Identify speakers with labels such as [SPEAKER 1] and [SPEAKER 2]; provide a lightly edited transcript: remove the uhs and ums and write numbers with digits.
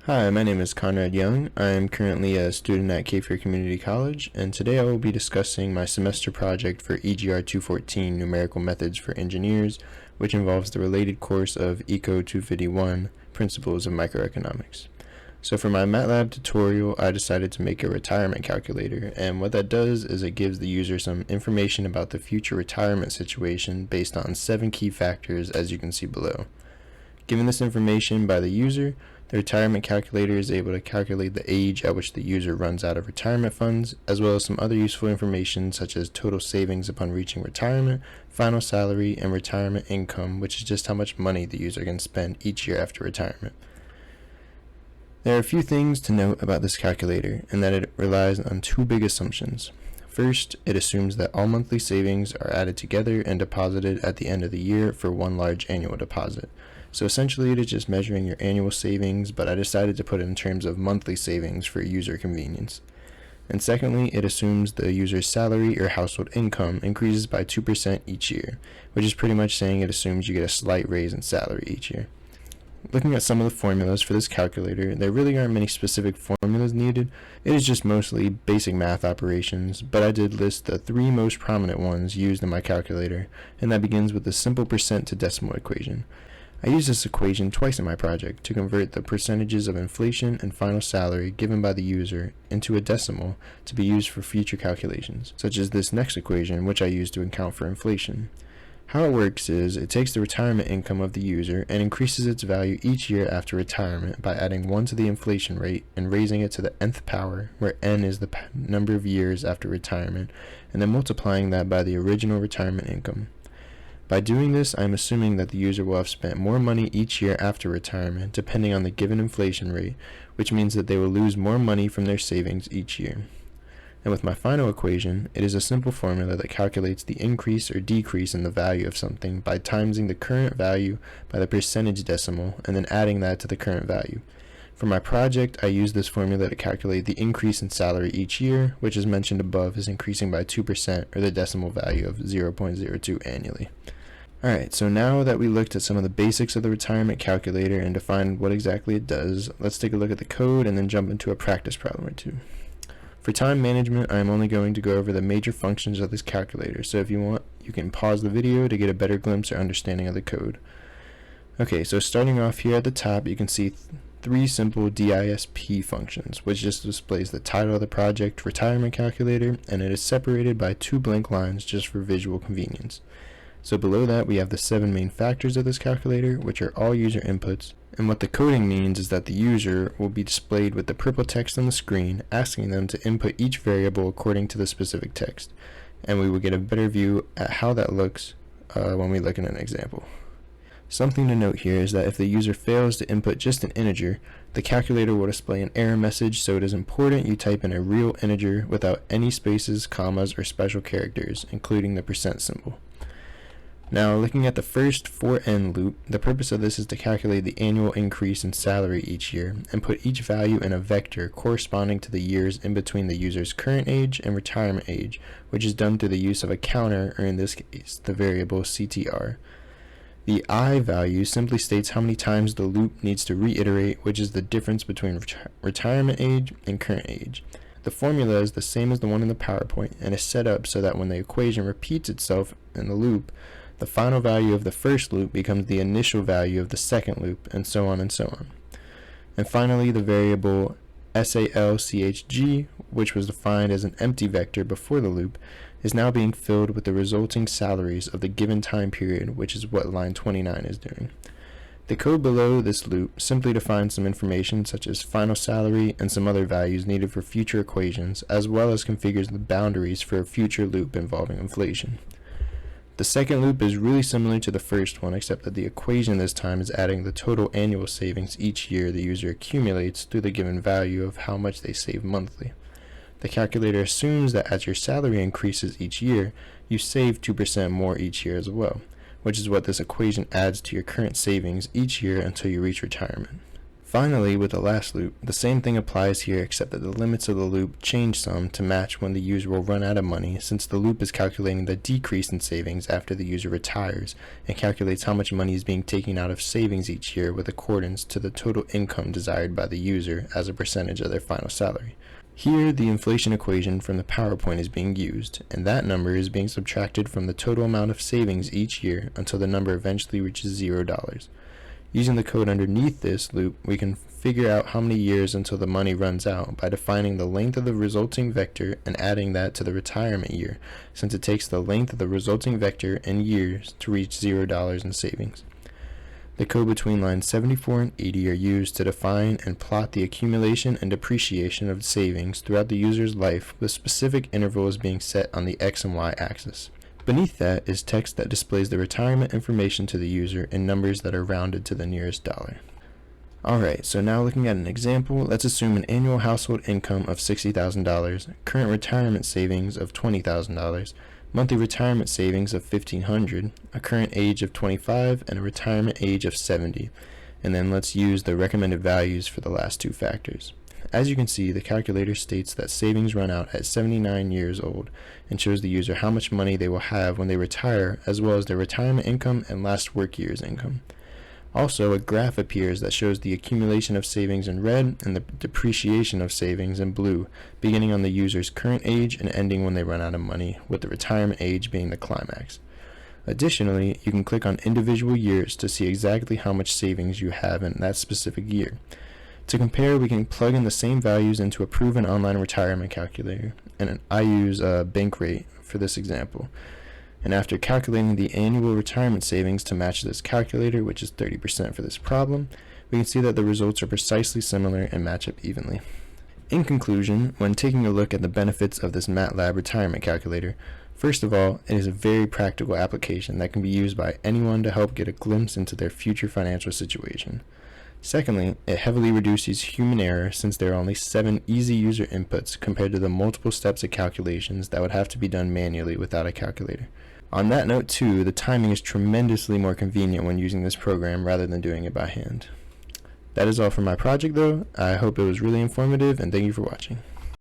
[SPEAKER 1] Hi, my name is Conrad Young. I am currently a student at Cape Fear Community College, and today I will be discussing my semester project for EGR 214 Numerical Methods for Engineers, which involves the related course of Eco 251 Principles of Microeconomics. So for my MATLab tutorial, I decided to make a retirement calculator, and what that does is it gives the user some information about the future retirement situation based on 7 key factors, as you can see below. Given this information by the user, the retirement calculator is able to calculate the age at which the user runs out of retirement funds, as well as some other useful information such as total savings upon reaching retirement, final salary, and retirement income, which is just how much money the user can spend each year after retirement. There are a few things to note about this calculator, in that it relies on 2 big assumptions. First, it assumes that all monthly savings are added together and deposited at the end of the year for one large annual deposit. So essentially it is just measuring your annual savings, but I decided to put it in terms of monthly savings for user convenience. And secondly, it assumes the user's salary or household income increases by 2% each year, which is pretty much saying it assumes you get a slight raise in salary each year. Looking at some of the formulas for this calculator, there really aren't many specific formulas needed. It is just mostly basic math operations, but I did list the 3 most prominent ones used in my calculator, and that begins with the simple percent to decimal equation. I used this equation twice in my project to convert the percentages of inflation and final salary given by the user into a decimal to be used for future calculations, such as this next equation, which I used to account for inflation. How it works is, it takes the retirement income of the user and increases its value each year after retirement by adding 1 to the inflation rate and raising it to the nth power, where n is the number of years after retirement, and then multiplying that by the original retirement income. By doing this, I am assuming that the user will have spent more money each year after retirement, depending on the given inflation rate, which means that they will lose more money from their savings each year. And with my final equation, it is a simple formula that calculates the increase or decrease in the value of something by timesing the current value by the percentage decimal and then adding that to the current value. For my project, I used this formula to calculate the increase in salary each year, which as mentioned above is increasing by 2%, or the decimal value of 0.02 annually. Alright, so now that we looked at some of the basics of the retirement calculator and defined what exactly it does, let's take a look at the code and then jump into a practice problem or two. For time management, I am only going to go over the major functions of this calculator, so if you want, you can pause the video to get a better glimpse or understanding of the code. Okay, so starting off here at the top, you can see 3 simple DISP functions, which just displays the title of the project, retirement calculator, and it is separated by 2 blank lines just for visual convenience. So below that we have the 7 main factors of this calculator, which are all user inputs, and what the coding means is that the user will be displayed with the purple text on the screen asking them to input each variable according to the specific text, and we will get a better view at how that looks when we look at an example. Something to note here is that if the user fails to input just an integer, the calculator will display an error message, so it is important you type in a real integer without any spaces, commas, or special characters, including the percent symbol. Now, looking at the first for n loop, the purpose of this is to calculate the annual increase in salary each year and put each value in a vector corresponding to the years in between the user's current age and retirement age, which is done through the use of a counter, or in this case, the variable CTR. The I value simply states how many times the loop needs to reiterate, which is the difference between retirement age and current age. The formula is the same as the one in the PowerPoint and is set up so that when the equation repeats itself in the loop, the final value of the first loop becomes the initial value of the second loop, and so on and so on. And finally, the variable SALCHG, which was defined as an empty vector before the loop, is now being filled with the resulting salaries of the given time period, which is what line 29 is doing. The code below this loop simply defines some information such as final salary and some other values needed for future equations, as well as configures the boundaries for a future loop involving inflation. The second loop is really similar to the first one, except that the equation this time is adding the total annual savings each year the user accumulates through the given value of how much they save monthly. The calculator assumes that as your salary increases each year, you save 2% more each year as well, which is what this equation adds to your current savings each year until you reach retirement. Finally, with the last loop, the same thing applies here except that the limits of the loop change some to match when the user will run out of money, since the loop is calculating the decrease in savings after the user retires and calculates how much money is being taken out of savings each year with accordance to the total income desired by the user as a percentage of their final salary. Here, the inflation equation from the PowerPoint is being used, and that number is being subtracted from the total amount of savings each year until the number eventually reaches $0. Using the code underneath this loop, we can figure out how many years until the money runs out by defining the length of the resulting vector and adding that to the retirement year, since it takes the length of the resulting vector in years to reach $0 in savings. The code between lines 74 and 80 are used to define and plot the accumulation and depreciation of savings throughout the user's life, with specific intervals being set on the X and Y axis. Beneath that is text that displays the retirement information to the user in numbers that are rounded to the nearest dollar. Alright, so now looking at an example, let's assume an annual household income of $60,000, current retirement savings of $20,000, monthly retirement savings of $1,500, a current age of 25, and a retirement age of 70. And then let's use the recommended values for the last two factors. As you can see, the calculator states that savings run out at 79 years old and shows the user how much money they will have when they retire, as well as their retirement income and last work year's income. Also, a graph appears that shows the accumulation of savings in red and the depreciation of savings in blue, beginning on the user's current age and ending when they run out of money, with the retirement age being the climax. Additionally, you can click on individual years to see exactly how much savings you have in that specific year. To compare, we can plug in the same values into a proven online retirement calculator, and I use Bankrate for this example. And after calculating the annual retirement savings to match this calculator, which is 30% for this problem, we can see that the results are precisely similar and match up evenly. In conclusion, when taking a look at the benefits of this MATLab retirement calculator, first of all, it is a very practical application that can be used by anyone to help get a glimpse into their future financial situation. Secondly, it heavily reduces human error since there are only 7 easy user inputs compared to the multiple steps of calculations that would have to be done manually without a calculator. On that note too, the timing is tremendously more convenient when using this program rather than doing it by hand. That is all for my project though. I hope it was really informative and thank you for watching.